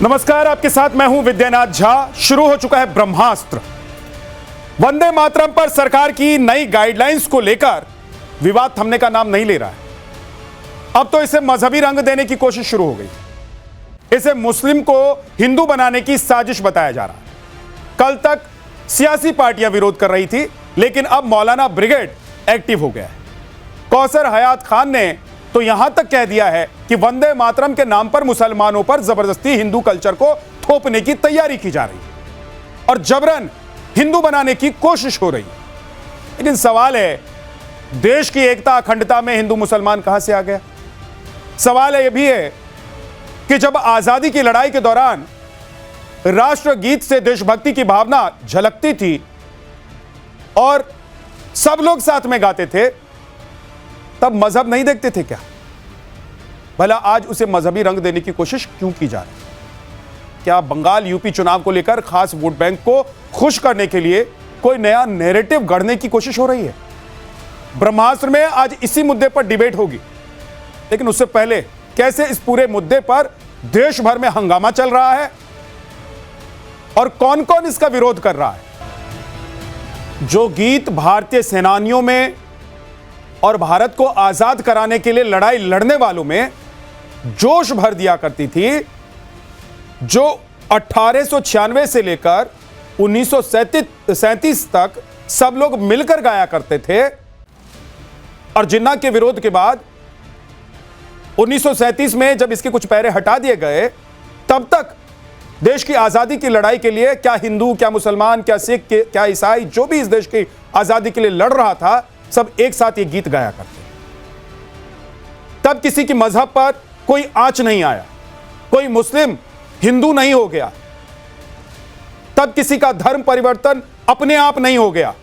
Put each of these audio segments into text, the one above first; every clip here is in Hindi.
नमस्कार, आपके साथ मैं हूं विद्यानाथ झा। शुरू हो चुका है ब्रह्मास्त्र। वंदे मातरम पर सरकार की नई गाइडलाइंस को लेकर विवाद थमने का नाम नहीं ले रहा है। अब तो इसे मजहबी रंग देने की कोशिश शुरू हो गई। इसे मुस्लिम को हिंदू बनाने की साजिश बताया जा रहा है। कल तक सियासी पार्टियां विरोध कर रही थी, लेकिन अब मौलाना ब्रिगेड एक्टिव हो गया है। कौसर हयात खान ने तो यहां तक कह दिया है कि वंदे मातरम के नाम पर मुसलमानों पर जबरदस्ती हिंदू कल्चर को थोपने की तैयारी की जा रही है और जबरन हिंदू बनाने की कोशिश हो रही है। लेकिन सवाल है, देश की एकता अखंडता में हिंदू मुसलमान कहां से आ गया? सवाल यह भी है कि जब आजादी की लड़ाई के दौरान राष्ट्रगीत से देशभक्ति की भावना झलकती थी और सब लोग साथ में गाते थे, तब मजहब नहीं देखते थे क्या? भला आज उसे मजहबी रंग देने की कोशिश क्यों की जा रही है? क्या बंगाल यूपी चुनाव को लेकर खास वोट बैंक को खुश करने के लिए कोई नया नैरेटिव गढ़ने की कोशिश हो रही है? ब्रह्मास्त्र में आज इसी मुद्दे पर डिबेट होगी, लेकिन उससे पहले कैसे इस पूरे मुद्दे पर देश भर में हंगामा चल रहा है और कौन कौन इसका विरोध कर रहा है। जो गीत भारतीय सेनानियों में और भारत को आजाद कराने के लिए लड़ाई लड़ने वालों में जोश भर दिया करती थी, जो 1896 से लेकर 1937 तक सब लोग मिलकर गाया करते थे, और जिन्ना के विरोध के बाद 1937 में जब इसके कुछ पैरे हटा दिए गए, तब तक देश की आजादी की लड़ाई के लिए क्या हिंदू, क्या मुसलमान, क्या सिख, क्या ईसाई, जो भी इस देश की आजादी के लिए लड़ रहा था, सब एक साथ ये गीत गाया करते। तब किसी की मजहब पर कोई आंच नहीं आया, कोई मुस्लिम हिंदू नहीं हो गया, तब किसी का धर्म परिवर्तन अपने आप नहीं हो गया,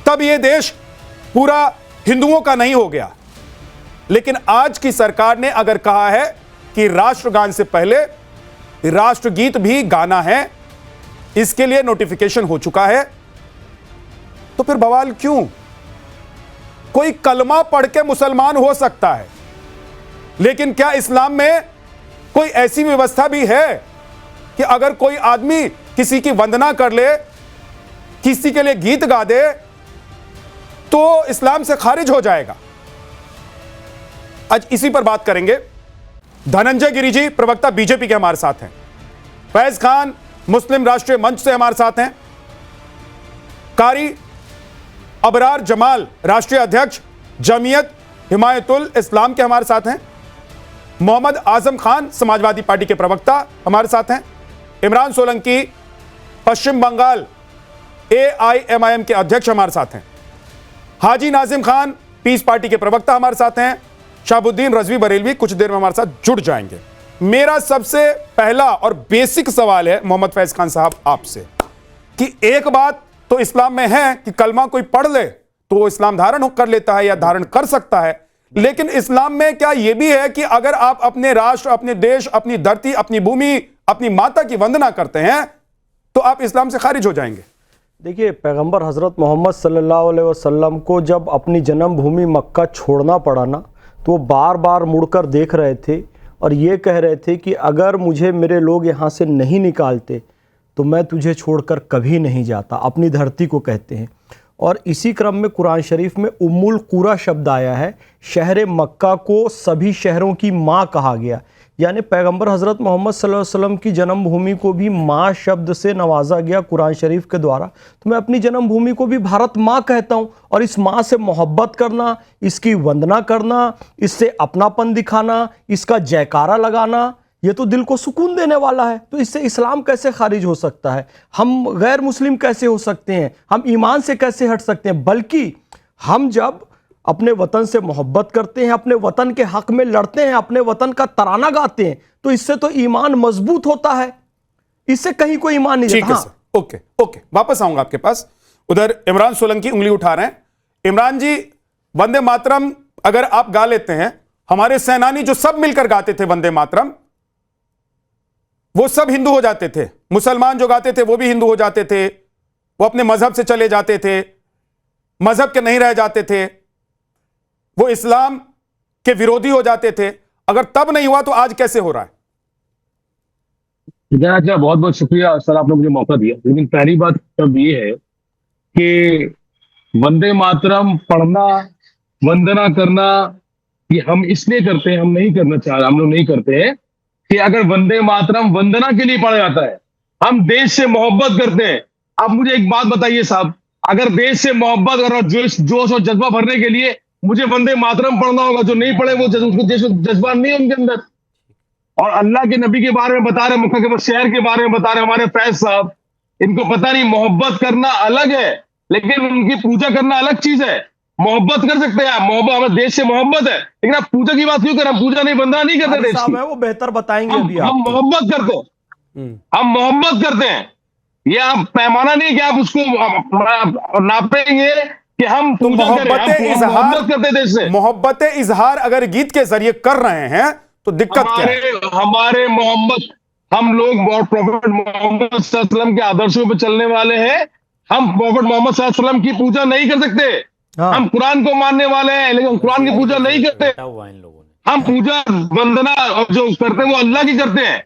तब यह देश पूरा हिंदुओं का नहीं हो गया। लेकिन आज की सरकार ने अगर कहा है कि राष्ट्रगान से पहले राष्ट्रगीत भी गाना है, इसके लिए नोटिफिकेशन हो चुका है, तो फिर बवाल क्यों? कोई कलमा पढ़ के मुसलमान हो सकता है, लेकिन क्या इस्लाम में कोई ऐसी व्यवस्था भी है कि अगर कोई आदमी किसी की वंदना कर ले, किसी के लिए गीत गा दे, तो इस्लाम से खारिज हो जाएगा? आज इसी पर बात करेंगे। धनंजय गिरी जी, प्रवक्ता बीजेपी के हमारे साथ हैं। फैज खान, मुस्लिम राष्ट्रीय मंच से हमारे साथ हैं। कारी अबरार जमाल, राष्ट्रीय अध्यक्ष जमीयत हिमायतुल इस्लाम के हमारे साथ हैं। मोहम्मद आजम खान, समाजवादी पार्टी के प्रवक्ता हमारे साथ हैं। इमरान सोलंकी, पश्चिम बंगाल AIMIM के अध्यक्ष हमारे साथ हैं। हाजी नाजिम खान, पीस पार्टी के प्रवक्ता हमारे साथ हैं। शाहबुद्दीन रजवी बरेलवी कुछ देर में हमारे साथ जुड़ जाएंगे। मेरा सबसे पहला और बेसिक सवाल है मोहम्मद फैज खान साहब आपसे, कि एक बात तो इस्लाम में है कि कलमा कोई पढ़ ले तो वो इस्लाम धारण कर लेता है या धारण कर सकता है, लेकिन इस्लाम में क्या यह भी है कि अगर आप अपने राष्ट्र, अपने देश, अपनी धरती, अपनी भूमि, अपनी माता की वंदना करते हैं तो आप इस्लाम से खारिज हो जाएंगे? देखिए, पैगंबर हज़रत मोहम्मद सल्लल्लाहु अलैहि वसल्लम को जब अपनी जन्मभूमि मक्का छोड़ना पड़ा ना, तो वो बार बार मुड़कर देख रहे थे और ये कह रहे थे कि अगर मुझे मेरे लोग यहाँ से नहीं निकालते तो मैं तुझे छोड़कर कभी नहीं जाता। अपनी धरती को कहते हैं। और इसी क्रम में कुरान शरीफ में उम्मुल कुरा शब्द आया है। शहर मक्का को सभी शहरों की माँ कहा गया, यानी पैगंबर हज़रत मोहम्मद सल्लल्लाहु अलैहि वसल्लम की जन्मभूमि को भी माँ शब्द से नवाजा गया कुरान शरीफ के द्वारा। तो मैं अपनी जन्मभूमि को भी भारत माँ कहता हूँ, और इस माँ से मोहब्बत करना, इसकी वंदना करना, इससे अपनापन दिखाना, इसका जयकारा लगाना, ये तो दिल को सुकून देने वाला है। तो इससे इस्लाम कैसे खारिज हो सकता है? हम गैर मुस्लिम कैसे हो सकते हैं? हम ईमान से कैसे हट सकते हैं? बल्कि हम जब अपने वतन से मोहब्बत करते हैं, अपने वतन के हक में लड़ते हैं, अपने वतन का तराना गाते हैं, तो इससे तो ईमान मजबूत होता है। इससे कहीं कोई ईमान नहीं जाता। हाँ। ओके, वापस आऊंगा आपके पास। उधर इमरान सोलंकी उंगली उठा रहे हैं। इमरान जी, वंदे मातरम अगर आप गा लेते हैं, हमारे सेनानी जो सब मिलकर गाते थे वंदे मातरम, वो सब हिंदू हो जाते थे। मुसलमान जो गाते थे वो भी हिंदू हो जाते थे। वो अपने मजहब से चले जाते थे, मजहब के नहीं रह जाते थे, वो इस्लाम के विरोधी हो जाते थे। अगर तब नहीं हुआ तो आज कैसे हो रहा है? अच्छा, बहुत बहुत शुक्रिया सर, आपने मुझे मौका दिया। लेकिन पहली बात अब ये है कि वंदे मातरम पढ़ना, वंदना करना, ये हम इसलिए करते हैं, हम नहीं करना चाह रहे, हम लोग नहीं करते हैं कि अगर वंदे मातरम वंदना के लिए पढ़ा जाता है, हम देश से मोहब्बत करते हैं। आप मुझे एक बात बताइए साहब, अगर देश से मोहब्बत और जोश और जज्बा भरने के लिए मुझे वंदे मातरम पढ़ना होगा, जो नहीं पढ़े वो जज्बा नहीं है उनके अंदर। और अल्लाह के नबी के बारे में बता रहे, मक्का के शहर के बारे में बता रहे हमारे फैज साहब, इनको पता नहीं मोहब्बत करना अलग है, लेकिन उनकी पूजा करना अलग चीज है। मोहब्बत कर सकते हैं आप, मोहब्बत, हमारे देश से मोहब्बत है, लेकिन आप पूजा की बात क्यों करें? हम पूजा नहीं, बंदा नहीं करते देश की। है वो बेहतर बताएंगे अभी हम आप। मोहब्बत करते हैं, हम मोहब्बत करते हैं। ये आप पैमाना नहीं कि आप उसको नापेंगे कि हम तो पूजा करें, हम मोहब्बत करते हैं देश से। मोहब्बत इजहार अगर गीत के जरिए कर रहे हैं तो दिक्कत क्या है? हमारे मोहम्मद, हम लोग प्रॉफेट मोहम्मद सल्लल्लाहु अलैहि वसल्लम के आदर्शों पर चलने वाले हैं। हम प्रॉफेट मोहम्मद सल्लल्लाहु अलैहि वसल्लम की पूजा नहीं कर सकते। हम कुरान को मानने वाले हैं, लेकिन हम कुरान की पूजा नहीं करते। हम पूजा वंदना जो करते हैं वो अल्लाह की करते हैं।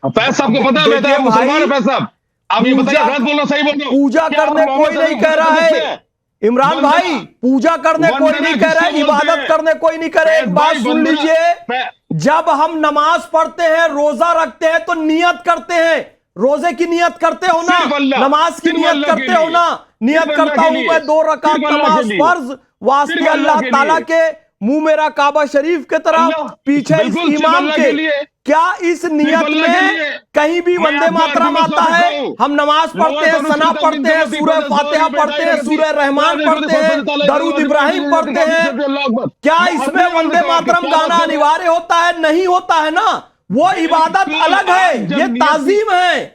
फैज साहब को पता है, मुसलमान है फैज साहब, आप ये बताइए गलत बोल रहे हो सही बोल रहे हो? पूजा करने कोई नहीं कह रहा है इमरान भाई, पूजा करने कोई नहीं कह रहा है, इबादत करने कोई नहीं कह रहा है। एक बात सुन लीजिए, जब हम नमाज पढ़ते हैं, रोजा रखते हैं, तो नियत करते हैं। रोजे की नियत करते हो ना, नमाज की नियत करते हो ना। नियत करता हूं मैं 2 रकात नमाज फर्ज वास्ते अल्लाह ताला के, मुंह मेरा काबा शरीफ के तरफ, पीछे इस इमाम के। क्या इस नियत में कहीं भी वंदे मातरम आता है? हम नमाज पढ़ते हैं, सना पढ़ते हैं, सूरह फातिहा पढ़ते हैं, सूरह रहमान पढ़ते हैं, दरूद इब्राहिम पढ़ते हैं। क्या इसमें वंदे मातरम गाना अनिवार्य होता है? नहीं होता है ना। वो इबादत अलग है, ये ताजीम है।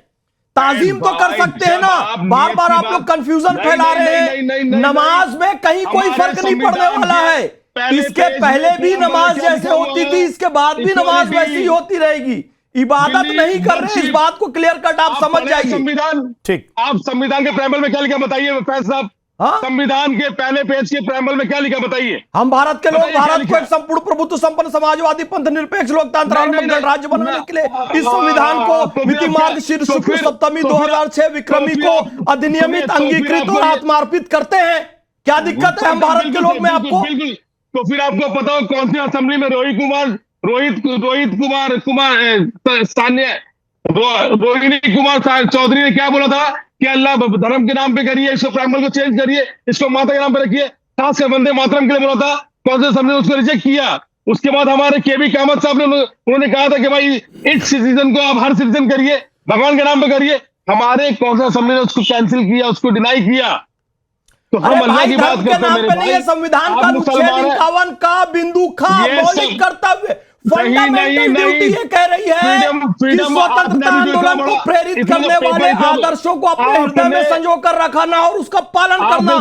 ताजीम तो कर सकते हैं ना। बार बार आप लोग कंफ्यूजन फैला रहे हैं। नमाज में कहीं कोई फर्क नहीं पड़ने वाला है। इसके पहले भी नमाज जैसे होती थी, इसके बाद भी नमाज वैसी होती रहेगी। इबादत नहीं कर रहे, इस बात को क्लियर कट आप समझ जाइए। संविधान, ठीक, आप संविधान के प्रेमबल में क्या लिखा बताइए फैज साहब? संविधान के पहले पेज के प्रेमबल में क्या लिखा बताइए? हम भारत के लोग भारत को एक संपूर्ण प्रभुत्व संपन्न समाजवादी पंथ निरपेक्ष लोकतंत्र राज्य बनाने के लिए इस संविधान को मिति मार्ग शीर्ष शुक्ल सप्तमी 2006 विक्रमी को अधिनियमित, अंगीकृत और आत्मार्पित करते हैं। क्या दिक्कत है हम भारत के लोग में आपको? तो फिर आपको पता हो कौन सी असेंबली में रोहिणी कुमार चौधरी ने क्या बोला था कि अल्लाह धर्म के नाम पे करिए, इसको प्राइमल को चेंज करिए, इसको माता के नाम पे रखिए, खासकर वंदे मातरम के लिए बोला था। कौन से असेंबली ने उसको रिजेक्ट किया? उसके बाद हमारे केबी कामत साहब ने उन्होंने कहा था कि भाई इस सिटीजन को आप हर सिटीजन करिए, भगवान के नाम पे करिए। हमारे कौन सा असेंबली ने उसको कैंसिल किया, उसको डिनाई किया? तो हम अल्लाह की बात करते हैं मेरे भाई। संविधान का अनुच्छेद 51 का बिंदु ख मौलिक कर्तव्य फंडामेंटल ड्यूटी ये कह रही है कि स्वतंत्रता आंदोलन को प्रेरित करने वाले आदर्शों को अपने हृदय में संजो कर रखना और उसका पालन करना।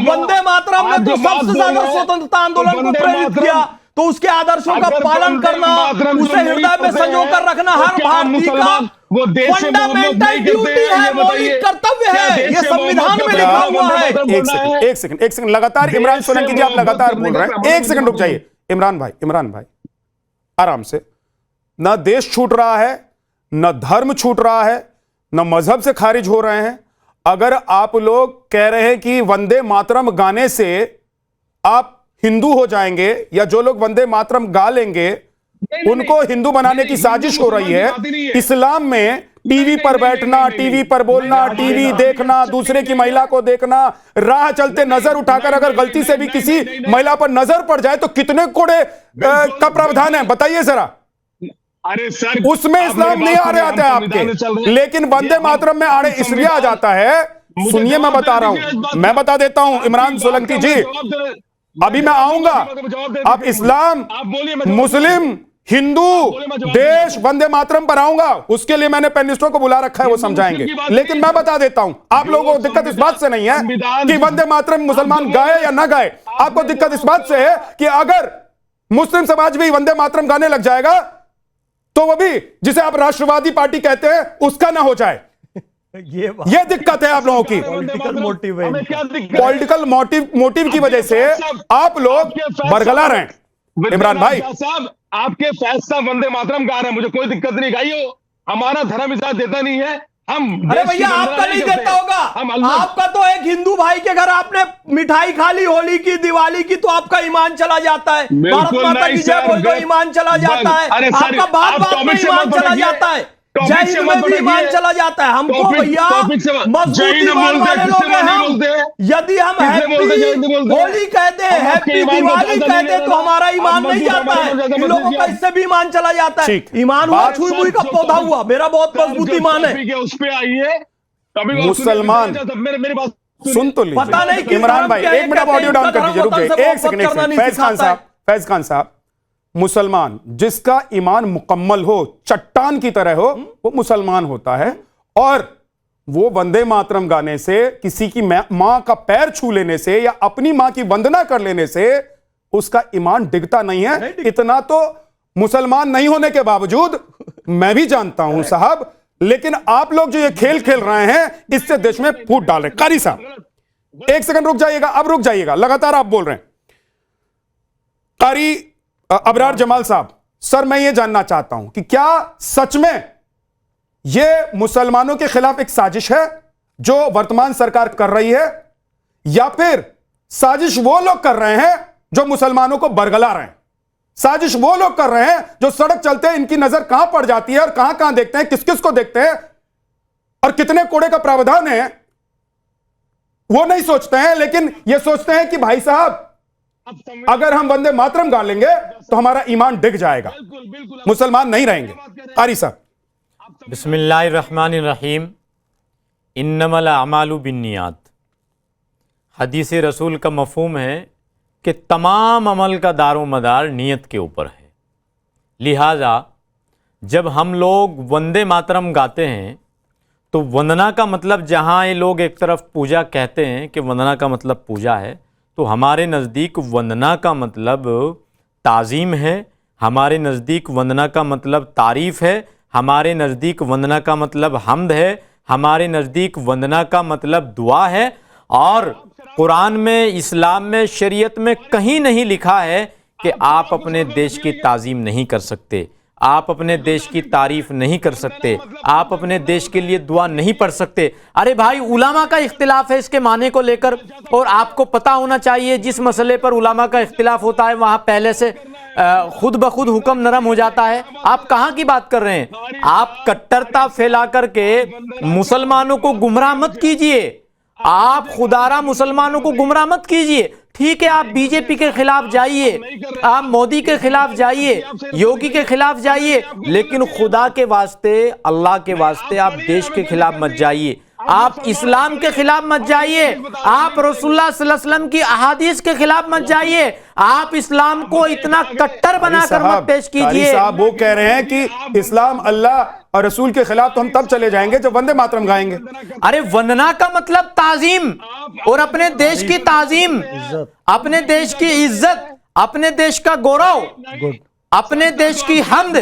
वंदे मातरम ने तो सबसे ज्यादा स्वतंत्रता आंदोलन को प्रेरित किया, तो उसके आदर्शों का पालन करना, उसे हृदय में संजो कर रखना हर भारतीय का वो फंडामेंटल ड्यूटी है, मौलिक कर्तव्य है। ये संविधान में लिखा हुआ है। एक सेकंड लगातार इमरान सोलंकी जी आप लगातार बोल रहे हैं, एक सेकंड रुक जाइए। इमरान भाई आराम से। न देश छूट रहा है, न धर्म छूट रहा है, न मजहब से खारिज हो रहे हैं। अगर आप लोग कह रहे हैं कि वंदे मातरम गाने से आप हिंदू हो जाएंगे, या जो लोग वंदे मातरम गा लेंगे उनको हिंदू बनाने की साजिश हो रही है। इस्लाम में टीवी पर बैठना, टीवी पर बोलना, टीवी देखना, दूसरे की महिला को देखना, राह चलते नजर उठाकर अगर गलती से भी किसी महिला पर नजर पड़ जाए तो कितने कोड़े का प्रावधान है बताइए जरा। अरे सर, उसमें इस्लाम नहीं आ रहे आते आपके, लेकिन वंदे मातरम में आड़े इसलिए आ जाता है। सुनिए मैं बता रहा हूं, मैं बता देता हूं इमरान सोलंकी जी, अभी मैं आऊंगा। आप इस्लाम, मुस्लिम, हिंदू, देश, वंदे मातरम पर आऊंगा, उसके लिए मैंने पैनलिस्टों को बुला रखा है, वो समझाएंगे। लेकिन मैं बता देता हूं, आप लोगों को दिक्कत इस बात से नहीं है कि वंदे मातरम मुसलमान गाए या ना गाए। आपको दिक्कत इस बात से है कि अगर मुस्लिम समाज भी वंदे मातरम गाने लग जाएगा तो वो भी जिसे आप राष्ट्रवादी पार्टी कहते हैं उसका ना हो जाए। ये दिक्कत है आप लोगों की। पॉलिटिकल मोटिव की वजह से आप लोग बरगला रहे हैं। इमरान भाई साहब, आपके फैसला वंदे मातरम गा रहे हैं, मुझे कोई दिक्कत नहीं, गाइए, हमारा धर्म इजाजत देता नहीं है। हम अरे देश की भैया वंदना आपका नहीं करते देता हैं। होगा, हम अल्लाह आपका तो एक हिंदू भाई के घर आपने मिठाई खा ली होली की दिवाली की तो आपका ईमान चला जाता है, भारत बिल्कुल माता की नहीं जय सर, बोल दो ईमान चला जाता है, अरे सर, आपका बात आप बात में टॉपिक से ईमान मत चला भटकिए। जाता है, टॉपिक जय से हिंद मत में भी भटकिए। ईमान चला जाता है। हमको टॉपिक- भैया टॉपिक से मत- मजबूत जय हिंद ईमान बोलते हैं, वाले लोग किससे हैं नहीं हम। बोलते हैं? यदि हम किससे बोलते हैं, जय हिंद हैप्पी बोलते हैं? होली कहते हैं, हम आपके हैप्पी ईमान को दिवाली ज्यादा कहते हैं नहीं तो हमारा आप ईमान नहीं मजबूत जाता हमारे को है, ज्यादा इन मत लोगों का लीजिए। इससे भी ईमान चला जाता है। ठीक। ईमान हुआ बात- छुई मुई का पौधा हुआ, मेरा बहुत मजबूत ईमान है। टॉपिक उस पे आइए। टॉपिक मुसलमान मेरी बात सुन तो लीजिए। पता नहीं किस इमरान धर्म भाई के हैं, एक मिनट कहते ऑडियो हैं डाउन इनका कर दीजिए, धर्म रुक जाइए वतन से एक सेकंड, एक मोहब्बत सेकंड। करना फैज खान नहीं साहब, फैज खान साहब, मुसलमान जिसका ईमान मुकम्मल हो, चट्टान की तरह हो, वो मुसलमान होता है। और वो वंदे मातरम गाने से, किसी की मां का पैर छू लेने से या अपनी मां की वंदना कर लेने से उसका ईमान डिगता नहीं है। इतना तो मुसलमान नहीं होने के बावजूद मैं भी जानता हूं साहब, लेकिन आप लोग जो ये खेल खेल रहे हैं इससे देश में फूट डाल रहे हैं। कारी साहब एक सेकंड रुक जाइएगा, अब रुक जाइएगा, लगातार आप बोल रहे हैं। कारी अबरार जमाल साहब, सर मैं ये जानना चाहता हूं कि क्या सच में यह मुसलमानों के खिलाफ एक साजिश है जो वर्तमान सरकार कर रही है, या फिर साजिश वो लोग कर रहे हैं जो मुसलमानों को बरगला रहे हैं? साजिश वो लोग कर रहे हैं जो सड़क चलते हैं इनकी नजर कहां पड़ जाती है और कहां कहां देखते हैं, किस किस को देखते हैं और कितने कोड़े का प्रावधान है, वो नहीं सोचते हैं। लेकिन ये सोचते हैं कि भाई साहब अगर हम वंदे मातरम गा लेंगे तो हमारा ईमान डिग जाएगा, मुसलमान नहीं रहेंगे। कारी साहब बिस्मिल्लाहिर्रहमानिर्रहीम, इन्नमल अमालु बिन्नियात। हदीस रसूल का मफ़हूम है कि तमाम अमल का दारो मदार नीयत के ऊपर है। लिहाजा जब हम लोग वंदे मातरम गाते हैं तो वंदना का मतलब, जहाँ ये लोग एक तरफ पूजा कहते हैं कि वंदना का मतलब पूजा है, तो हमारे नज़दीक वंदना का मतलब ताज़ीम है, हमारे नज़दीक वंदना का मतलब तारीफ़ है, हमारे नज़दीक वंदना का मतलब हम्द है, हमारे नज़दीक वंदना का मतलब दुआ है। और कुरान में, इस्लाम में, शरीयत में कहीं नहीं लिखा है कि आप अपने देश की ताज़ीम नहीं कर सकते, आप अपने देश की तारीफ नहीं कर सकते, आप अपने देश के लिए दुआ नहीं पढ़ सकते। अरे भाई, उलामा का इख्तिलाफ है इसके माने को लेकर, और आपको पता होना चाहिए जिस मसले पर उलामा का इख्तिलाफ होता है वहाँ पहले से खुद ब खुद हुक्म नरम हो जाता है। आप कहाँ की बात कर रहे हैं? आप कट्टरता फैला करके मुसलमानों को गुमराह मत कीजिए, आप खुदारा मुसलमानों को गुमराह मत कीजिए। ठीक है, आप बीजेपी के खिलाफ जाइए, आप मोदी के खिलाफ जाइए, योगी के खिलाफ जाइए, लेकिन खुदा के वास्ते, अल्लाह के वास्ते आप देश के खिलाफ मत जाइए, आप इस्लाम के खिलाफ मत जाइए, आप रसूलुल्लाह सल्लल्लाहु अलैहि वसल्लम की अहादीस के खिलाफ मत जाइए, आप इस्लाम को इतना कट्टर बनाकर मत पेश कीजिए। साहब वो कह रहे हैं कि इस्लाम, अल्लाह और रसूल के खिलाफ तो हम तब चले जाएंगे जब वंदे मातरम गाएंगे। अरे वंदना का मतलब ताजीम, और अपने देश की ताजीम, अपने देश की इज्जत, अपने देश का गौरव, अपने देश की हम्द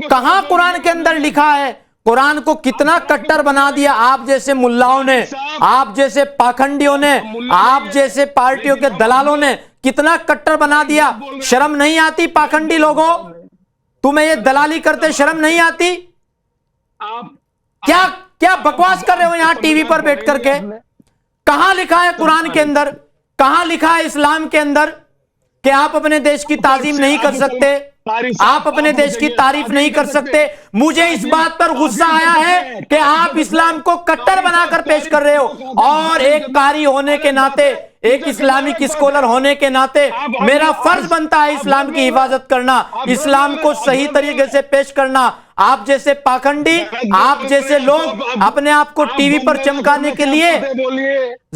कहां कुरान के अंदर लिखा है? कुरान को कितना कट्टर बना दिया आप जैसे मुल्लाओं ने, आप जैसे पाखंडियों ने, आप जैसे पार्टियों के दलालों ने कितना कट्टर बना दिया। शर्म नहीं आती पाखंडी लोगों? तुम्हें ये दलाली करते शर्म नहीं आती? क्या क्या बकवास कर रहे हो यहां टीवी पर बैठ करके? कहां लिखा है कुरान के अंदर, कहां लिखा है इस्लाम के अंदर कि आप अपने देश की ताजीम नहीं कर सकते, आप अपने देश की तारीफ नहीं कर सकते? मुझे इस बात पर गुस्सा आया है कि आप इस्लाम को कट्टर बनाकर पेश कर रहे हो, और एक कारी होने के नाते, एक इस्लामिक स्कॉलर होने के नाते मेरा फर्ज बनता है इस्लाम की हिफाजत करना, इस्लाम को सही तरीके से पेश करना। आप जैसे पाखंडी, आप जैसे लोग अपने आप को टीवी पर चमकाने के लिए,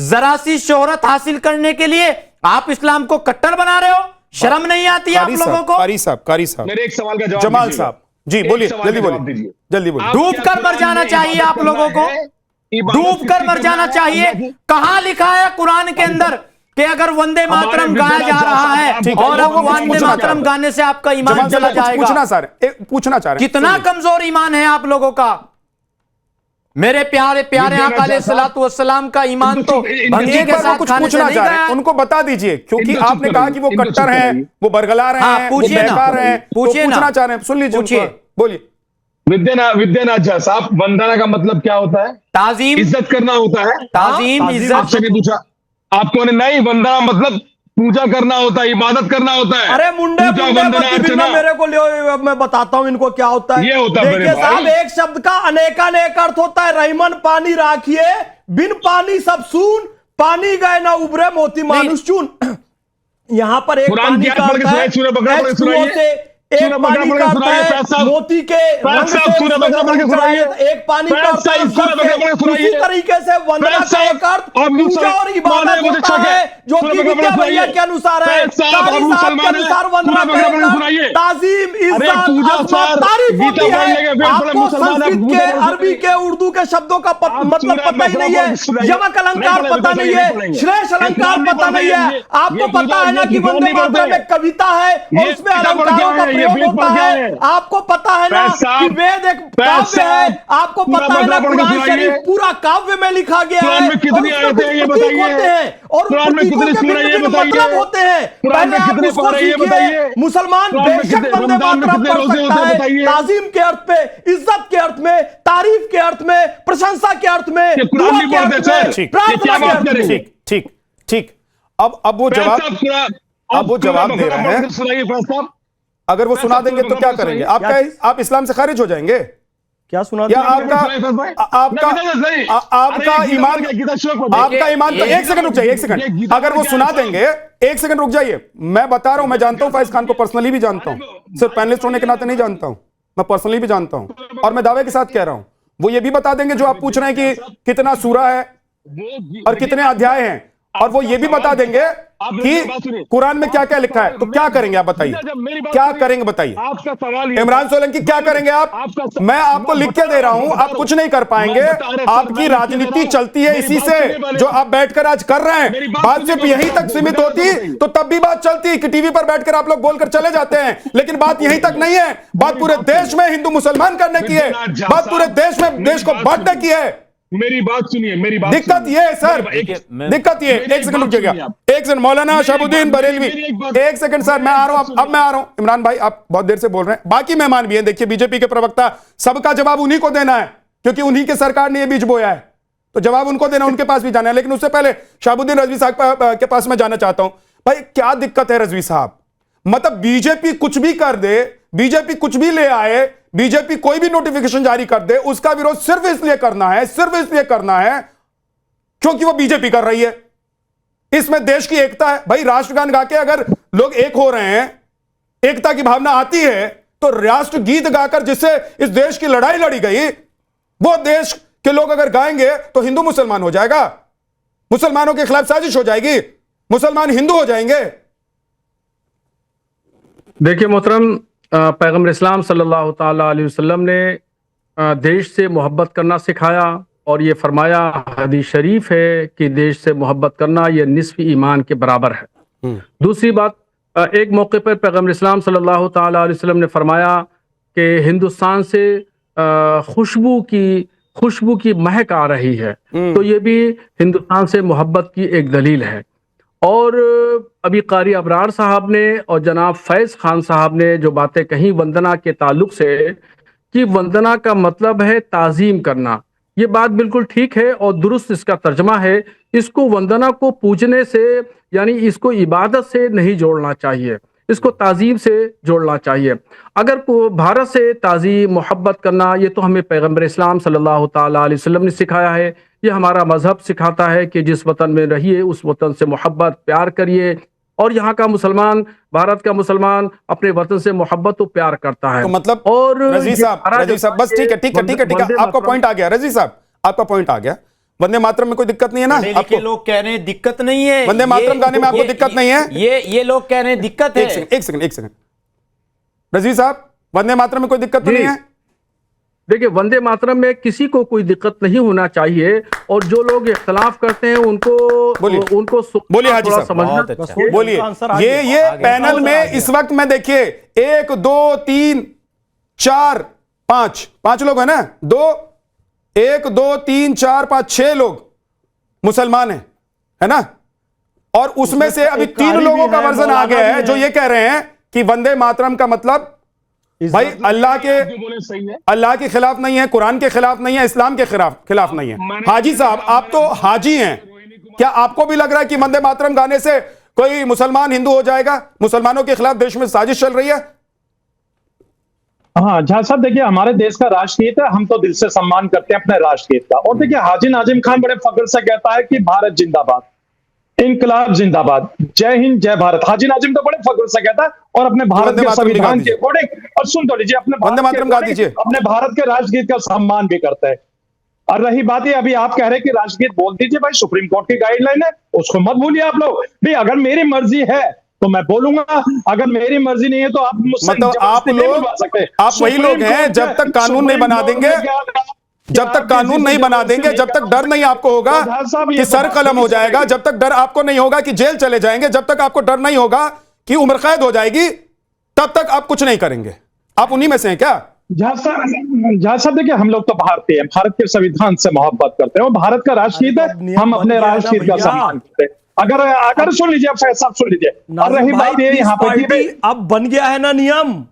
जरा सी शोहरत हासिल करने के लिए आप इस्लाम को कट्टर बना रहे हो। शर्म नहीं आती आप लोगों को? कारी साहब, मेरे एक सवाल का जवाब जमाल दीजिए। साहब जी बोलिए, जल्दी जवाब बोलिए, दीजिए। जल्दी बोलिए। डूब कर मर जाना चाहिए आप लोगों को, डूब कर मर जाना चाहिए। कहां लिखा है कुरान के अंदर कि अगर वंदे मातरम गाया जा रहा है और अब वंदे मातरम गाने से आपका ईमान चला जाएगा? पूछना चाह रहे हैं, कितना कमजोर ईमान है आप लोगों का। मेरे प्यारे प्यारे आका अलैहिस्सलातु वस्सलाम का ईमान तो भंगे के साथ कुछ खाने से पूछना नहीं चाह रहे हैं, गया। उनको बता दीजिए, क्योंकि इनको चुप आपने कहा कि वो कराइए, इनको कट्टर चुप हैं, कराइए। वो बरगला रहे हाँ, हैं, वो पूछिए ना, बेकार हैं, तो पूछिए ना। पूछना चाह रहे हैं, सुन लीजिए पूछिए। उनको। बोलिए। विद्यानाथ झा साहब, वंदना का मतलब क्या होता है? ताजीम, इज्जत करना होता है। ताजीम, इज्जत। आपसे नहीं पूछा आपको ने? नहीं, वंदना मतलब पूजा करना होता है, इबादत करना होता है। अरे मुंडे पूजा, मुंडे वंदना, मत बिना अर्चना। मेरे को ले, मैं बताता हूं इनको क्या होता है। ये होता है देखिए मेरे भाई। साहब, एक शब्द का अनेकानेक अर्थ होता है। रहीमन पानी राखिए, बिन पानी सब सून, पानी गए ना उबरे मोती मानुष चून। यहाँ पर एक कुरान पानी की का आयत पढ़ के अर्थ है सुनाइए, सूरह बकरा पढ़ के H2O सुनाइए। से, एक सूरह बकरा पानी पढ़ का के अर्थ सुनाइए, है फैज साहब। मोती के फैज रंग साहब, से सूरह बकरा पढ़ के सुनाइए। एक पानी का अर्थ है फैज साहब, सूरह इज्जत बकरा पढ़ के से। सुनाइए। उसी तरीके से वंदना फैज का साहब, एक अर्थ आप पूजा मुसलमान और इबादत मुझे होता शक है, जो सूरह कि बकरा पढ़ के विद्या भैया सुनाइए। के अनुसार है। फैज साहब, कारी आप साहब के मुसलमान हैं। अनुसार वंदना सूरह का बकरा एक पढ़ के अर्थ सुनाइए। ताजीम, अरे इज्जत, पूजा अजमत, सर, तारीफ गीता होती पढ़ लेंगे, है। फिर थोड़ा आपको मुसलमान है, संस्कृत गीता के, पढ़ के अरबी के, उर्दू के शब्दों का आप मतलब सूरह पता ही बकरा नहीं पढ़ के है, सुनाइए। यमक अलंकार नहीं पता नहीं है, पढ़ेंगे। श्लेष अलंकार नहीं पता नहीं है। पढ़ेंगे। आपको ये पता है ना कि कुरान वंदे नहीं पढ़ते मातरम एक कविता है और ये उसमें गीता पढ़ के अलंकारों का आए हैं, ये प्रयोग वेद होता पढ़ के आए है। हैं। आपको पता है ना फैज साहब, कि वेद एक फैज काव्य है। साहब, आपको पूरा पता है ना बकरा पढ़ के कुरान सुनाइए। शरीफ पूरा काव्य में लिखा गया कुरान है में और कितनी उसमें आयतें कुछ हैं ये प्रतीक बताइए। होते हैं और उन कुरान में प्रतीकों कितनी के सूरह भिन्न ये भिन्न बताइए। मतलब होते हैं। कुरान पहले में आप कितने उसको पारे ये सीखिए। बताइए। मुसलमान कुरान में बेशक कितने- वंदे रमजान में मातरम कितने पढ़ रोजे सकता होते हैं है, बताइए। ताजीम के अर्थ पे, इज्जत के अर्थ में, तारीफ के अर्थ में, प्रशंसा के अर्थ में, ये कुरान दुआ नहीं के पढ़ते अर्थ सर। में, ठीक। प्रार्थना क्या के बात अर्थ में। करेंगे? ठीक ठीक ठीक। अब वो जवाब, अब वो जवाब दे रहे हैं। सुनाइए फैज साहब। अगर वो फैज सुना साहब, देंगे तो सूरह क्या बकरा करेंगे? सुनाइए। आप इस्लाम से खारिज हो जाएंगे क्या सुना या दिया? आपका ईमान, आपका ईमान। तो एक सेकंड रुक जाइए, एक सेकंड। अगर वो सुना देंगे, एक सेकंड रुक जाइए। मैं बता रहा हूं, मैं जानता हूं फैज खान को, पर्सनली भी जानता हूं, सिर्फ पैनलिस्ट होने के नाते नहीं जानता हूं, मैं पर्सनली भी जानता हूं और मैं दावे के साथ कह रहा हूं। वो ये भी बता देंगे जो आप पूछ रहे हैं कि कितना सूरा है और कितने अध्याय हैं, और वो ये भी बता देंगे कि कुरान में क्या क्या लिखा है। तो क्या करेंगे आप बताइए, क्या करेंगे बताइए? आपका सवाल इमरान सोलंकी क्या करेंगे आप? मैं आपको लिख के दे रहा हूं, आप कुछ नहीं कर पाएंगे। आपकी राजनीति चलती है इसी से, जो आप बैठकर आज कर रहे हैं। बात सिर्फ यहीं तक सीमित होती तो तब भी बात चलती कि टीवी पर बैठकर आप लोग बोलकर चले जाते हैं, लेकिन बात यहीं तक नहीं है। बात पूरे देश में हिंदू मुसलमान करने की है, बात पूरे देश में देश को बांटने की है। मेरी बात सुनिए, मेरी बात दिक्कत ये है सर, दिक्कत ये, एक सेकंड रुक जाइएगा, एक सेकंड। मौलाना शहाबुद्दीन बरेलवी, एक सेकंड सर, मैं आ रहा हूं, अब मैं आ रहा हूं। इमरान भाई आप बहुत देर से बोल रहे हैं, बाकी मेहमान भी हैं। देखिए बीजेपी के प्रवक्ता, सबका जवाब उन्हीं को देना है क्योंकि उन्हीं के सरकार ने ये बीज बोया है, तो जवाब उनको देना, उनके पास भी जाना है। लेकिन उससे पहले शहाबुद्दीन रजवी साहब के पास मैं जाना चाहता हूं। भाई क्या दिक्कत है रजवी साहब? मतलब बीजेपी कुछ भी कर दे, बीजेपी कुछ भी ले आए, बीजेपी कोई भी नोटिफिकेशन जारी कर दे, उसका विरोध सिर्फ इसलिए करना है, सिर्फ इसलिए करना है क्योंकि वो बीजेपी कर रही है। इसमें देश की एकता है। भाई राष्ट्रगान गा के अगर लोग एक हो रहे हैं, एकता की भावना आती है, तो राष्ट्र गीत गाकर जिससे इस देश की लड़ाई लड़ी गई, वो देश के लोग अगर गाएंगे तो हिंदू मुसलमान हो जाएगा, मुसलमानों के खिलाफ साजिश हो जाएगी, मुसलमान हिंदू हो जाएंगे। देखिए मोहतरम, पैगम्बर इस्लाम सल्लल्लाहु ताला अलैहि वसल्लम ने देश से मोहब्बत करना सिखाया और ये फरमाया, हदीस शरीफ है कि देश से मोहब्बत करना ये निस्फ ईमान के बराबर है। दूसरी बात, एक मौके पर पैगम्बर इस्लाम सल्लल्लाहु ताला अलैहि वसल्लम ने फरमाया कि हिंदुस्तान से खुशबू की महक आ रही है, तो ये भी हिंदुस्तान से मोहब्बत की एक दलील है। और अभी कारी अबरार साहब ने और जनाब फैज़ खान साहब ने जो बातें कही वंदना के ताल्लुक से, कि वंदना का मतलब है ताज़ीम करना, ये बात बिल्कुल ठीक है और दुरुस्त इसका तर्जमा है। इसको वंदना को पूजने से यानी इसको इबादत से नहीं जोड़ना चाहिए, इसको ताज़ीम से जोड़ना चाहिए। अगर भारत से ताज़ीम मोहब्बत करना, ये तो हमें पैगम्बर इस्लाम सल्लल्लाहु ताला अलैहि वसल्लम ने सिखाया है, ये हमारा मजहब सिखाता है कि जिस वतन में रहिए उस वतन से मोहब्बत प्यार करिए। और यहाँ का मुसलमान, भारत का मुसलमान अपने वतन से मोहब्बत तो प्यार करता है। तो मतलब और रजी साहब बस ठीक है, आपका पॉइंट आ गया रजी साहब, आपका पॉइंट आ गया। वंदे मातरम में कोई दिक्कत नहीं है ना आपको? लोग कह रहे हैं दिक्कत नहीं है, वंदे मातरम गाने में आपको दिक्कत नहीं है? ये लोग कह रहे हैं दिक्कत है। एक सेकंड रजी साहब, वंदे मातरम में कोई दिक्कत तो नहीं है? देखिए, वंदे मातरम में किसी को कोई दिक्कत नहीं होना चाहिए और जो लोग इख्तलाफ करते हैं उनको बोलिए हाजी साहब, बहुत अच्छा। बोलिए। ये पैनल में इस वक्त में देखिए 1 2 3 4 5 लोग हैं ना, 1 2 3 4 5 6 लोग मुसलमान हैं, है ना? और उसमें से अभी 3 लोगों का वर्जन आ गया है जो ये कह रहे हैं कि वंदे मातरम का मतलब भाई अल्लाह के जो बोले सही है। अल्लाह के खिलाफ नहीं है, कुरान के खिलाफ नहीं है, इस्लाम के खिलाफ नहीं है। हाजी साहब, आप तो हाजी हैं, क्या आपको भी लग रहा है कि वंदे मातरम गाने से कोई मुसलमान हिंदू हो जाएगा? मुसलमानों के खिलाफ देश में साजिश चल रही है? हाँ झा साहब, देखिए हमारे देश का राष्ट्रगीत है, हम तो दिल से सम्मान करते हैं अपने राष्ट्रगीत का। और देखिए हाजी नाजिम खान बड़े फख्र से कहता है कि भारत जिंदाबाद, इनकलाब जिंदाबाद, जय हिंद जय भारत। हाजी नाजिम तो बड़े फख्र से कहता है और अपने भारत के संविधान के अकॉर्डिंग, और सुन तो लीजिए, वंदे मातरम गा दीजिए, अपने भारत के राष्ट्रगीत का सम्मान भी करता है। और रही बात ये, अभी आप कह रहे हैं कि राष्ट्रगीत बोल दीजिए, भाई सुप्रीम कोर्ट की गाइडलाइन है, उसको मत भूलिए आप लोग। भाई अगर मेरी मर्जी है तो मैं बोलूंगा, अगर मेरी मर्जी नहीं है तो आप मुझसे मतलब आप लोग, आप वही लोग हैं, जब तक कानून नहीं बना देंगे, जब तक कानून नहीं बना देंगे, जब तक डर नहीं आपको होगा कि सर कलम हो जाएगा, जब तक डर आपको नहीं होगा कि जेल चले जाएंगे, जब तक आपको डर नहीं होगा कि उम्र कैद हो जाएगी, तब तक आप कुछ नहीं करेंगे। आप उन्हीं में से हैं क्या? जहाँ साहब देखिए, हम लोग तो भारतीय हैं, भारत के संविधान से मोहब्बत करते हैं और भारत का राष्ट्रगीत है, हम अपने राष्ट्रगीत का सम्मान करते हैं। अगर सुन लीजिए फैसला, सुन लीजिए। और रही बात ये यहाँ पर, अब बन गया है ना नियम,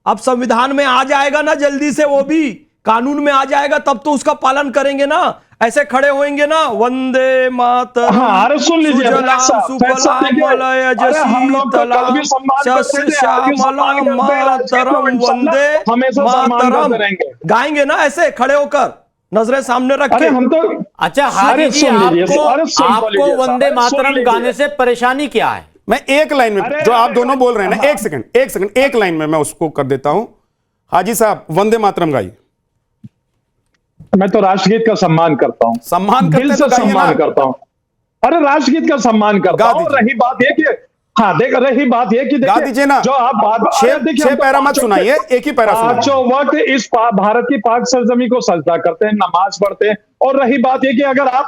अब संविधान में आ जाएगा ना, जल्दी से वो भी कानून में आ जाएगा, तब तो उसका पालन करेंगे ना। ऐसे खड़े होंगे ना, वंदे मातरम, हाँ, अरे सुन लीजिए, सुजलाम सुफलाम मलयजशीतलाम सस्यश्यामलाम मातरम वंदे मातरम गाएंगे ना, ऐसे खड़े होकर नजरें सामने रख के। हम तो अच्छा हाजी जी, आपको वंदे मातरम गाने से परेशानी क्या है? मैं एक लाइन में, जो आप दोनों बोल रहे हैं ना, एक सेकंड, एक लाइन में मैं उसको कर देता हूं। हाजी साहब, वंदे मातरम गाइए। मैं तो राष्ट्रगीत का सम्मान करता हूं, सम्मान दिल से सम्मान करता हूं। अरे राष्ट्रगीत का सम्मान करता हूं। रही बात ये कि हाँ देख, रही बात ये कि गा दीजिए ना, जो आप बात, छह पैरा मत सुनाइए, एक ही पैरा सुनाइए। पांचों वक्त इस भारत की पाक सरजमी को सजदा करते हैं, नमाज पढ़ते हैं। और रही बात ये कि अगर आप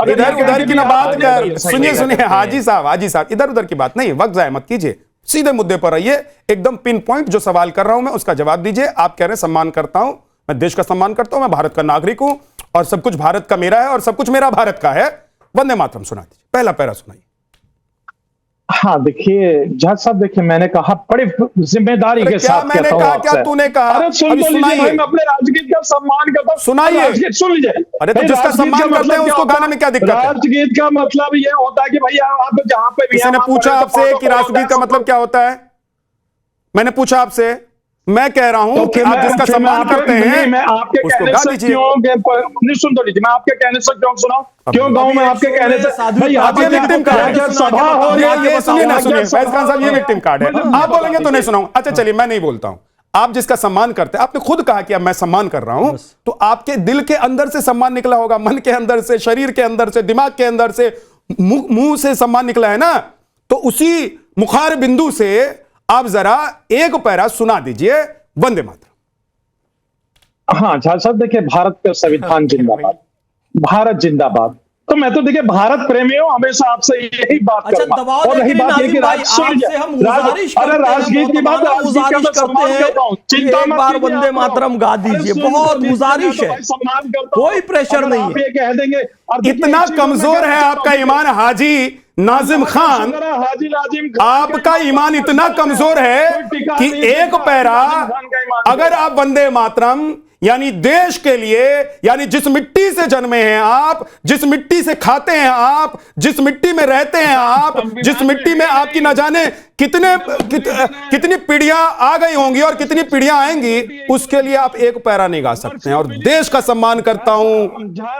इधर उधर की ना बात कर, सुनिए हाजी साहब, इधर उधर की बात नहीं, वक्त जाया मत कीजिए, सीधे मुद्दे पर आइए, एकदम पिन पॉइंट जो सवाल कर रहा हूं मैं उसका जवाब दीजिए। आप कह रहे हैं सम्मान करता हूं, मैं देश का सम्मान करता हूं, मैं भारत का नागरिक हूं और सब कुछ भारत का मेरा है और सब कुछ मेरा भारत का है। वंदे मातरम सुना दीजिए, पहला पैरा सुनाइए। हाँ देखिए जज साहब, देखिए मैंने कहा बड़ी जिम्मेदारी के साथ मैंने कहा, क्या तूने कहा? अरे सुन तो लीजिए भाई, मैं अपने राजगीत का सम्मान करता हूं। सुनाइए, सुन लीजिए। अरे तो जिसका सम्मान करते हैं उसको गाने में क्या दिक्कत है? राजगीत का मतलब ये होता है कि भैया आप जहां पे भी, किसी ने पूछा आपसे कि राष्ट्रगीत का मतलब क्या होता है? मैंने पूछा आपसे, मैं कह रहा हूं कि आप जिसका सम्मान करते हैं मैं आपके उसको कहने गा से दीजिए। नहीं सुन तो लीजिए, मैं आपके कहने से क्यों सुनाऊं? क्यों गाऊं मैं आपके कहने से? भाई आप ये विक्टिम कार्ड है, सभा हो रही है, ये सुनिए ना, सुनिए फैज खान साहब, ये विक्टिम कार्ड है, आप बोलेंगे तो नहीं सुनाऊं। अच्छा चलिए, मैं नहीं बोलता हूं। आप जिसका सम्मान करते हैं, आपने खुद कहा कि अब मैं सम्मान कर रहा हूं, तो आपके दिल के अंदर से सम्मान निकला होगा, मन के अंदर से, शरीर के अंदर से, दिमाग के अंदर से, मुंह से सम्मान निकला है ना। तो उसी मुखार बिंदु से आप जरा एक पैरा सुना दीजिए वंदे मातरम। हाँ झा साहब, देखिए भारत का संविधान जिंदाबाद, भारत जिंदाबाद। तो मैं तो देखिए भारत प्रेमी हूं, हमेशा आपसे यही बात करूंगा। और रही बात ये कि अरे राजगीत की बात, राजगीत का सम्मान करता हूं, चिंता मत कीजिए, वंदे मातरम गा दीजिए, बहुत गुजारिश है, सम्मान करता हूं। कोई प्रेशर नहीं आप ये कह देंगे, इतना कमजोर है आपका ईमान हाजी नाजिम खान, आपका ईमान इतना कमजोर है कि एक पैरा अगर आप वंदे मातरम यानी देश के लिए, यानी जिस मिट्टी से जन्मे हैं आप, जिस मिट्टी से खाते हैं आप, जिस मिट्टी में रहते हैं आप, जिस मिट्टी में आपकी न जाने कितनी पीढ़ियां आ गई होंगी और कितनी पीढ़ियां आएंगी, उसके लिए आप एक पैरा नहीं गा सकते हैं। और देश का सम्मान करता हूं,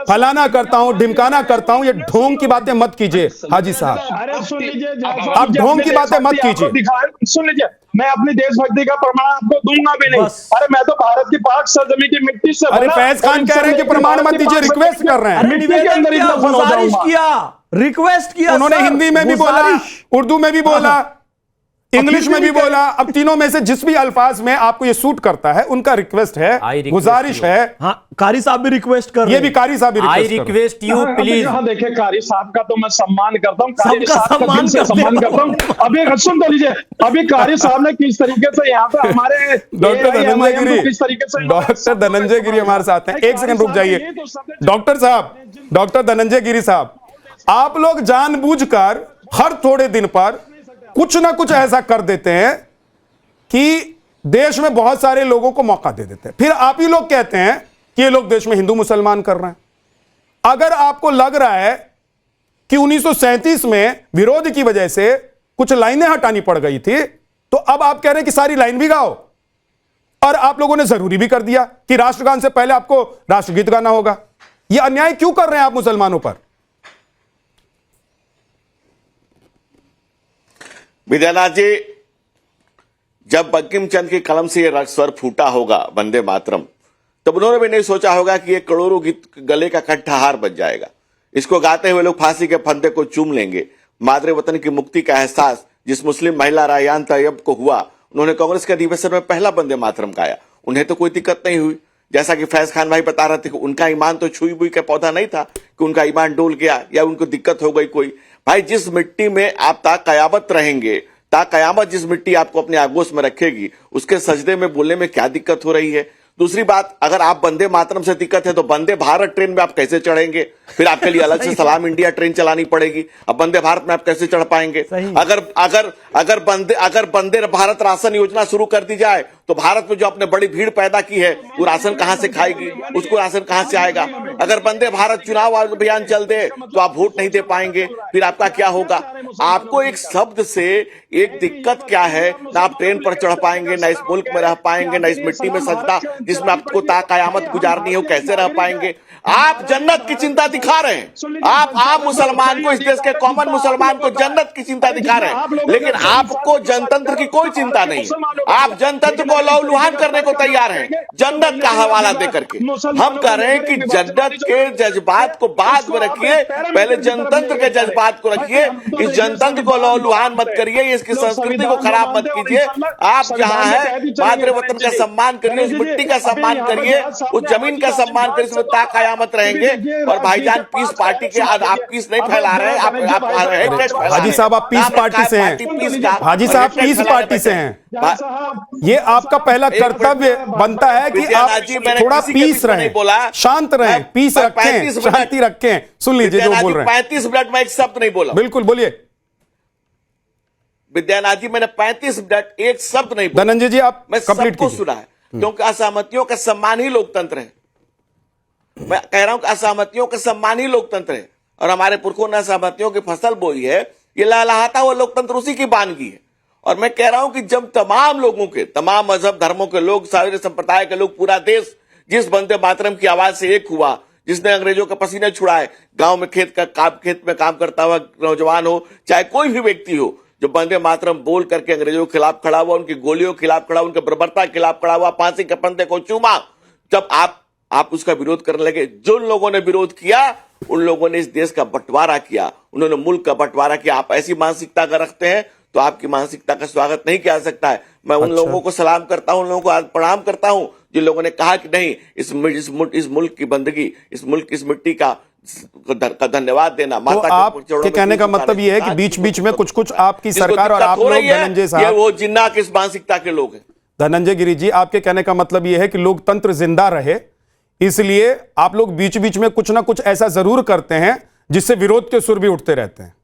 फलाना करता हूं, ढिमकाना करता हूं, ये ढोंग की बातें मत कीजिए हाजी साहब। अरे सुन लीजिए, आप ढोंग की बातें मत कीजिए। सुन लीजिए, मैं अपनी देशभक्ति का प्रमाण आपको दूंगा भी नहीं। अरे मैं तो भारत की पाक सरजमी की मिट्टी से, अरे फैज खान कह रहे हैं कि प्रमाण मत दीजिए, रिक्वेस्ट कर रहे हैं। मिट्टी के अंदर इतना गुजारिश किया, रिक्वेस्ट किया, उन्होंने हिंदी में भी बोला, उर्दू में भी बोला, इंग्लिश में भी बोला। अब तीनों में से जिस भी अल्फाज में आपको ये सूट करता है उनका रिक्वेस्ट है, गुजारिश है। हाँ, कारी साहब भी रिक्वेस्ट कर रहे हैं, ये भी कारी साहब भी आई रिक्वेस्ट यू प्लीज। हाँ देखिए, कारी साहब का तो मैं सम्मान करता हूँ, कारी साहब का दिल से सम्मान करता हूँ। अभी सुन तो लीजिए, अभी कारी साहब ने किस तरीके से यहाँ पे हमारे डॉक्टर धनंजय गिरी, किस तरीके से, डॉक्टर धनंजय गिरी हमारे साथ हैं। एक सेकंड रुक जाइए डॉक्टर साहब, डॉक्टर धनंजय गिरी साहब, आप लोग जानबूझकर हर थोड़े दिन पर कुछ ना कुछ ऐसा कर देते हैं कि देश में बहुत सारे लोगों को मौका दे देते हैं, फिर आप ही लोग कहते हैं कि ये लोग देश में हिंदू मुसलमान कर रहे हैं। अगर आपको लग रहा है कि 1937 में विरोध की वजह से कुछ लाइनें हटानी पड़ गई थी, तो अब आप कह रहे हैं कि सारी लाइन भी गाओ, और आप लोगों ने जरूरी भी कर दिया कि राष्ट्रगान से पहले आपको राष्ट्रगीत गाना होगा। यह अन्याय क्यों कर रहे हैं आप मुसलमानों पर? विद्यानाथ जी, जब बंकिम चंद्र की कलम से यह स्वर फूटा होगा वंदे मातरम, तब उन्होंने भी नहीं सोचा होगा कि ये करोड़ों गीत गले का कंठहार बन जाएगा। इसको गाते हुए लोग फांसी के फंदे को चूम लेंगे। मादरे वतन की मुक्ति का एहसास जिस मुस्लिम महिला रायान तैयब को हुआ, उन्होंने कांग्रेस के अधिवेशन में पहला वंदे मातरम गाया। उन्हें तो कोई दिक्कत नहीं हुई। जैसा कि फैज खान भाई बता रहे थे कि उनका ईमान तो छुई बुई का पौधा नहीं था कि उनका ईमान डोल गया या उनको दिक्कत हो गई कोई। भाई, जिस मिट्टी में आप ताक़यामत रहेंगे, ताक़यामत जिस मिट्टी आपको अपने आगोश में रखेगी, उसके सजदे में बोलने में क्या दिक्कत हो रही है? दूसरी बात, अगर आप वंदे मातरम से दिक्कत है तो वंदे भारत ट्रेन में आप कैसे चढ़ेंगे? फिर आपके लिए अलग से सलाम इंडिया ट्रेन चलानी पड़ेगी। अब वंदे भारत में आप कैसे चढ़ पाएंगे? अगर वंदे भारत राशन योजना शुरू कर दी जाए तो भारत में जो आपने बड़ी भीड़ पैदा की है, वो राशन कहां से खाएगी? उसको राशन कहां से आएगा? अगर वंदे भारत चुनाव अभियान चल दे तो आप वोट नहीं दे पाएंगे। फिर आपका क्या होगा? आपको एक शब्द से एक दिक्कत क्या है, ना आप ट्रेन पर चढ़ पाएंगे, ना इस मुल्क में रह पाएंगे, ना इस मिट्टी में सजदा जिसमें आपको ताक़यामत गुजारनी हो, कैसे रह पाएंगे? आप जन्नत की चिंता दिखा रहे हैं। आप आम मुसलमान को, इस देश के कॉमन मुसलमान को जन्नत की चिंता दिखा रहे हैं, लेकिन आपको जनतंत्र की कोई चिंता नहीं। आप जनतंत्र को लहूलुहान करने को तैयार हैं, जन्नत का हवाला देकर के। हम कह रहे हैं कि जन्नत के जज्बात को बाद में रखिए, पहले जनतंत्र के जज्बात को रखिए। इस जनतंत्र को लहूलुहान मत करिए, इसकी संस्कृति को खराब मत कीजिए। आप जहां है, मातृ वतन का सम्मान करिए, उस मिट्टी का सम्मान करिए, उस जमीन का सम्मान करिए, उसमें ताक़यामत रहेंगे। और भाईजान, पीस पार्टी के आप पीस नहीं फैला रहे हैं, आप हाजी साहब, आप पीस पार्टी से हैं। हाजी साहब पीस पार्टी से हैं। ये आपका पहला कर्तव्य बनता है कि आप थोड़ा पीस रहें, शांत रहें, पीस रखें, शांति रखें। सुन लीजिए जो बोल रहे हैं। 35 मिनट में एक शब्द नहीं बोला। बिल्कुल बोलिए विद्यानाथ जी, मैंने 35 मिनट एक शब्द नहीं बोला। धनंजय जी, आप मैं कंप्लीट सबको सुना है, क्योंकि असहमतियों का सम्मान ही लोकतंत्र है। मैं कह रहा हूं कि असहमतियों का सम्मान ही लोकतंत्र है, और हमारे पुरखों ने असहमतियों की फसल बोई है। ये लहलहाता हुआ लोकतंत्र उसी की बानगी है। और मैं कह रहा हूं कि जब तमाम लोगों के, तमाम मजहब धर्मों के लोग, सारे संप्रदाय के लोग, पूरा देश जिस वंदे मातरम की आवाज से एक हुआ, जिसने अंग्रेजों के पसीने छुड़ाए, गांव में खेत में काम करता हुआ नौजवान हो, चाहे कोई भी व्यक्ति हो, जो वंदे मातरम बोल करके अंग्रेजों के खिलाफ खड़ा हुआ, उनकी गोलियों के खिलाफ खड़ा हुआ, उनके बर्बरता के खिलाफ खड़ा हुआ, फांसी के फंदे को चूमा, जब आप उसका विरोध करने लगे, जो लोगों ने विरोध किया, उन लोगों ने इस देश का बंटवारा किया, उन्होंने मुल्क का बंटवारा किया। आप ऐसी मानसिकता का रखते हैं तो आपकी मानसिकता का स्वागत नहीं किया जा सकता है। मैं उन लोगों को सलाम करता हूं, उन लोगों को प्रणाम करता हूं जिन लोगों ने कहा कि नहीं, इस मुल्क की बंदगी, इस मुल्क की इस मिट्टी का धन्यवाद देना। तो आपके कहने का मतलब यह है कि बीच बीच में कुछ कुछ आपकी सरकार और आप लोग, धनंजय साहब, वो जिन्ना किस मानसिकता के लोग हैं। धनंजय गिरी जी, आपके कहने का मतलब यह है कि लोकतंत्र जिंदा रहे, इसलिए आप लोग बीच बीच में कुछ ना कुछ ऐसा जरूर करते हैं जिससे विरोध के सुर भी उठते रहते हैं,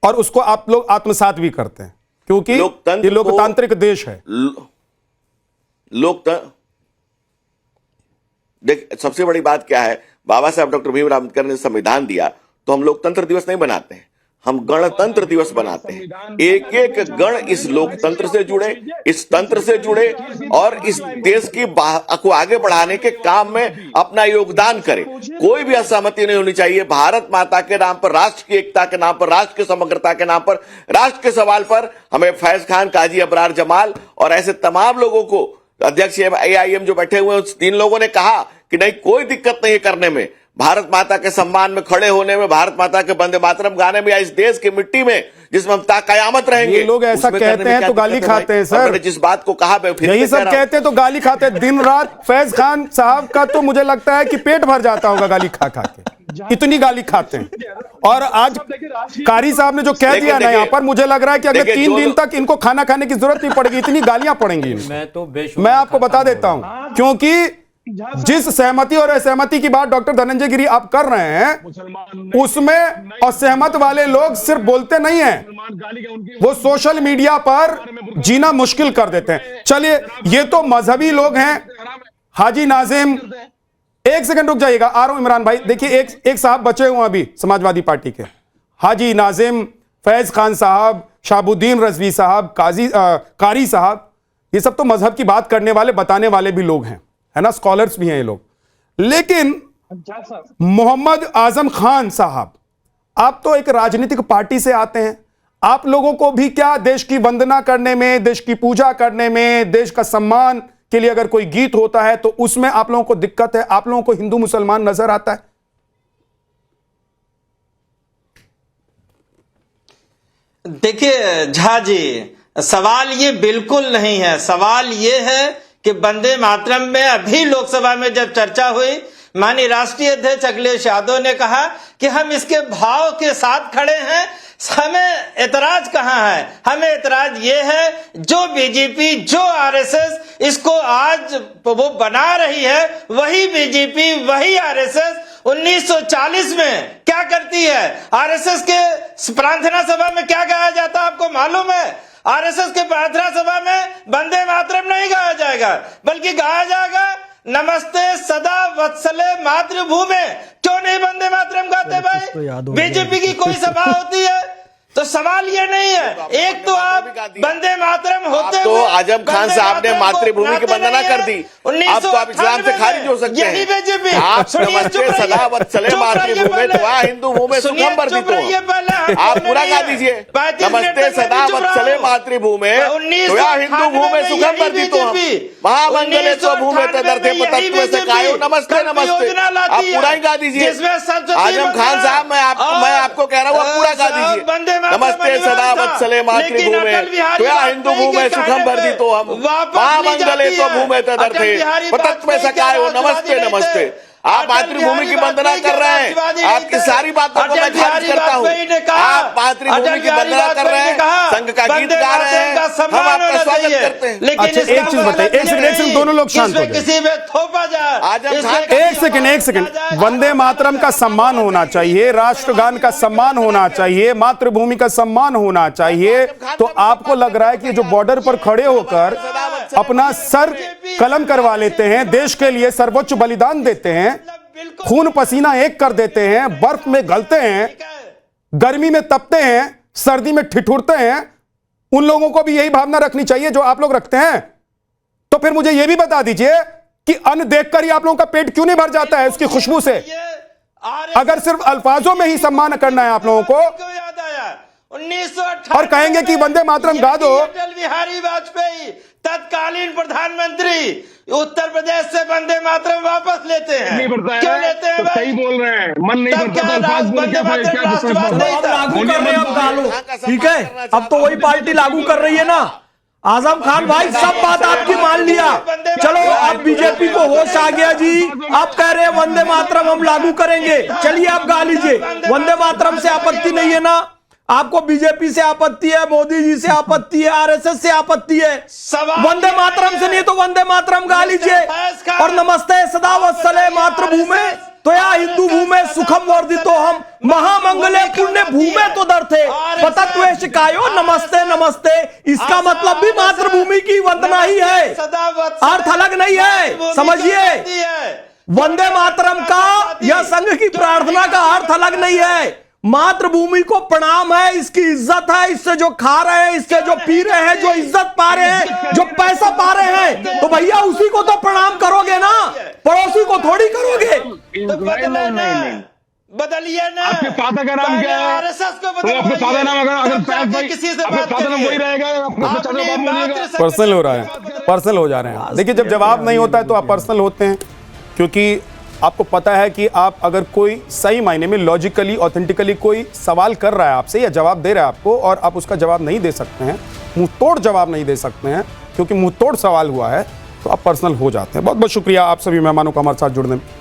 और उसको आप लोग आत्मसात भी करते हैं, क्योंकि ये लोकतांत्रिक देश है। देख, सबसे बड़ी बात क्या है, बाबा साहब डॉक्टर भीमराव अम्बेडकर ने संविधान दिया तो हम लोकतंत्र दिवस नहीं बनाते हैं, हम गणतंत्र दिवस बनाते हैं। एक एक गण इस लोकतंत्र से जुड़े, इस तंत्र से जुड़े, और इस देश की को आगे बढ़ाने के काम में अपना योगदान करे। कोई भी असहमति नहीं होनी चाहिए। भारत माता के नाम पर, राष्ट्र की एकता के नाम पर, राष्ट्र की समग्रता के नाम पर, राष्ट्र के सवाल पर हमें फैज खान, काजी अबरार जमाल और ऐसे तमाम लोगों को, अध्यक्ष AIM जो बैठे हुए हैं, तीन लोगों ने कहा कि नहीं, कोई दिक्कत नहीं है करने में, भारत माता के सम्मान में खड़े होने में, भारत माता के वंदे मातरम गाने में, या इस देश की मिट्टी में जिसमें हम ताक़यामत रहेंगे। ये लोग ऐसा कहते हैं तो गाली खाते हैं सर। जिस बात को कहा, यही सब कहते हैं तो गाली खाते हैं दिन रात। फैज खान साहब का तो मुझे लगता है कि पेट भर जाता होगा गाली खा खा के, इतनी गाली खाते हैं। और आज कारी साहब ने जो कह दिया ना यहाँ पर, मुझे लग रहा है कि अगर 3 दिन तक इनको खाना खाने की जरूरत नहीं पड़ेगी, इतनी गालियां पड़ेंगी। मैं तो मैं आपको बता देता हूं, क्योंकि जिस सहमति और असहमति की बात डॉक्टर धनंजय गिरी आप कर रहे हैं, उसमें असहमत वाले लोग सिर्फ बोलते नहीं हैं, वो सोशल मीडिया पर जीना मुश्किल कर देते हैं। चलिए, ये तो मजहबी लोग हैं। हाजी नाजिम, एक सेकंड रुक जाइएगा, आ रहा हूं इमरान भाई। देखिए, एक साहब बचे हुए अभी समाजवादी पार्टी के, हाजी नाजिम, फैज खान साहब, शाहबुद्दीन रजवी साहब, कारी साहब, ये सब तो मजहब की बात करने वाले, बताने वाले भी लोग हैं, है ना, स्कॉलर्स भी हैं ये लोग। लेकिन मोहम्मद आजम खान साहब, आप तो एक राजनीतिक पार्टी से आते हैं, आप लोगों को भी क्या देश की वंदना करने में, देश की पूजा करने में, देश का सम्मान के लिए अगर कोई गीत होता है तो उसमें आप लोगों को दिक्कत है? आप लोगों को हिंदू मुसलमान नजर आता है? देखिए झा जी, सवाल ये बिल्कुल नहीं है। सवाल ये है कि वंदे मातरम में अभी लोकसभा में जब चर्चा हुई, माननीय राष्ट्रीय अध्यक्ष अखिलेश यादव ने कहा कि हम इसके भाव के साथ खड़े हैं, हमें एतराज कहां है। हमें एतराज ये है जो बीजेपी, जो आरएसएस इसको आज वो बना रही है, वही बीजेपी, वही आरएसएस 1940 में क्या करती है। आरएसएस के प्रार्थना सभा में क्या गाया जाता आपको मालूम है? आरएसएस के प्रार्थना सभा में वंदे मातरम नहीं गाया जाएगा, बल्कि गाया जाएगा नमस्ते सदा वत्सले मातृभूमि। क्यों नहीं वंदे मातरम गाते भाई? बीजेपी की कोई सभा होती है तो सवाल ये नहीं है। एक तो आप वंदे मातरम होते तो आजम खान साहब ने मातृभूमि की वंदना कर दी, अब तो आप इस्लाम से खारिज हो सकते हैं। बीजेपी आप नमस्ते सदा वत्सले मातृभूमि त्वा हिंदू भूमि सुखम वर्धितो, आप पूरा गा दीजिए, नमस्ते सदा वत्सले मातृभूमि त्वा हिंदू भूमि सुखम वर्धितो, महामंगले स्वभूमि तदर्थे पतत्व से कायो नमस्ते नमस्ते, आप पूरा ही गा दीजिए। आजम खान साहब, मैं आपको कह रहा हूँ, आप पूरा गा दीजिए, नमस्ते सदा वत्सले मातृभूमि त्वया हिंदू भूमि सुखम वर्धितो, हम महामंगले स्वभूमि तदर्थे पतत्व से कायो नमस्ते नमस्ते। आप मातृभूमि की वंदना कर रहे हैं, आपकी सारी बातों को मैं खारिज करता हूँ। आप मातृभूमि की वंदना कर रहे हैं, संघ का गीत गा रहे हैं, हम आपका स्वागत करते हैं। अच्छा, एक चीज बताइए, एक सेकंड, दोनों लोग शांत हो जाए। एक सेकंड, वंदे मातरम का सम्मान होना चाहिए, राष्ट्रगान का सम्मान होना चाहिए, मातृभूमि का सम्मान होना चाहिए। तो आपको लग रहा है कि जो बॉर्डर पर खड़े होकर अपना सर कलम करवा लेते हैं, देश के लिए सर्वोच्च बलिदान देते हैं, खून पसीना एक कर देते हैं, बर्फ में गलते हैं, गर्मी में तपते हैं, सर्दी में ठिठुरते हैं, उन लोगों को भी यही भावना रखनी चाहिए जो आप लोग रखते हैं। तो फिर मुझे यह भी बता दीजिए कि अन्न देखकर ही आप लोगों का पेट क्यों नहीं भर जाता है उसकी खुशबू से? अगर सिर्फ अल्फाजों में ही सम्मान करना है आप लोगों को और कहेंगे कि वंदे मातरम गा दो। अटल बिहारी वाजपेयी तत्कालीन प्रधानमंत्री उत्तर प्रदेश से वंदे मातरम वापस लेते हैं, क्यों लेते हैं भाई? सही बोल रहे हैं, मन नहीं भरता लागू कर रहे हैं, अब गा लो, ठीक है? अब तो वही पार्टी लागू कर रही है ना। आजम खान भाई, सब बात आपकी मान लिया, चलो अब बीजेपी को होश आ गया जी, आप कह रहे हैं वंदे मातरम हम लागू करेंगे, चलिए आप गा लीजिए। वंदे मातरम से आपत्ति नहीं है ना? आपको बीजेपी से आपत्ति है, मोदी जी से आपत्ति है, आरएसएस से आपत्ति है, वंदे मातरम से नहीं तो वंदे मातरम गा लीजिए। और नमस्ते सदा वत्सले मातृभूमि त्वया हिंदू भूमि सुखम वर्धितो, हम महामंगले पुण्य भूमि तो दर्थे पतत्व शिकायो नमस्ते नमस्ते। इसका मतलब भी मातृभूमि की वंदना ही है, अर्थ अलग नहीं है, समझिए। वंदे मातरम का या संघ की प्रार्थना का अर्थ अलग नहीं है, मातृभूमि को प्रणाम है, इसकी इज्जत है, इससे जो खा रहे हैं, इससे जो पी रहे हैं, जो इज्जत पा रहे हैं, जो पैसा पा रहे हैं, तो भैया उसी को तो प्रणाम करोगे ना, पड़ोसी को थोड़ी करोगे। तो बदलिए ना। आपके फादर का नाम क्या है? तो आपके फादर नाम अगर किसी से आपके फादर नाम वही रहेगा, पर्सनल हो रहा है, पर्सनल हो जा रहे हैं। देखिए, जब जवाब नहीं होता है तो आप पर्सनल होते हैं, क्योंकि आपको पता है कि आप अगर कोई सही मायने में लॉजिकली, ऑथेंटिकली कोई सवाल कर रहा है आपसे या जवाब दे रहा है आपको और आप उसका जवाब नहीं दे सकते हैं, मुंह तोड़ जवाब नहीं दे सकते हैं क्योंकि मुंह तोड़ सवाल हुआ है, तो आप पर्सनल हो जाते हैं। बहुत बहुत शुक्रिया आप सभी मेहमानों का हमारे साथ जुड़ने में।